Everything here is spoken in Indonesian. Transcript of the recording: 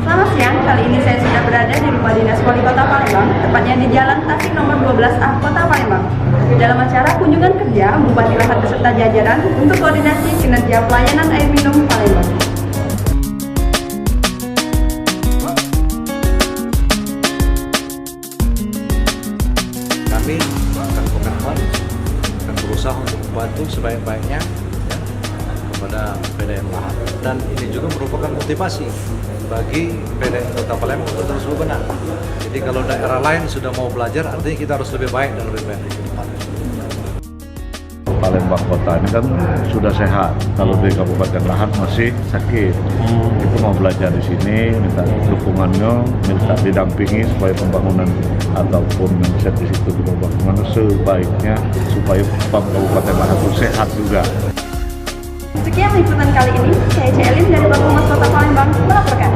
Selamat siang, kali ini saya sudah berada di Rumah Dinas Wali Kota Palembang, tepatnya di Jalan Tasik nomor 12A, Kota Palembang. Dalam acara kunjungan kerja, Bupati Lahat beserta jajaran untuk koordinasi kinerja pelayanan air minum Palembang. Kami akan komitmen akan berusaha untuk membantu sebaik-baiknya ya, kepada PDN Lahat, dan ini juga merupakan motivasi bagi PDN Kota Palembang untuk terus berbenah. Jadi kalau daerah lain sudah mau belajar, artinya kita harus lebih baik dan lebih baik ke depan. Palembang Kota ini kan sudah sehat. Kalau di Kabupaten Lahat masih sakit. Itu mau belajar di sini, minta dukungannya, minta didampingi supaya pembangunan ataupun set di situ pembangunan sebaiknya supaya Kabupaten Lahat itu sehat juga. Sekian liputan kali ini, saya Celin dari Bakumas Kota Palembang melaporkan.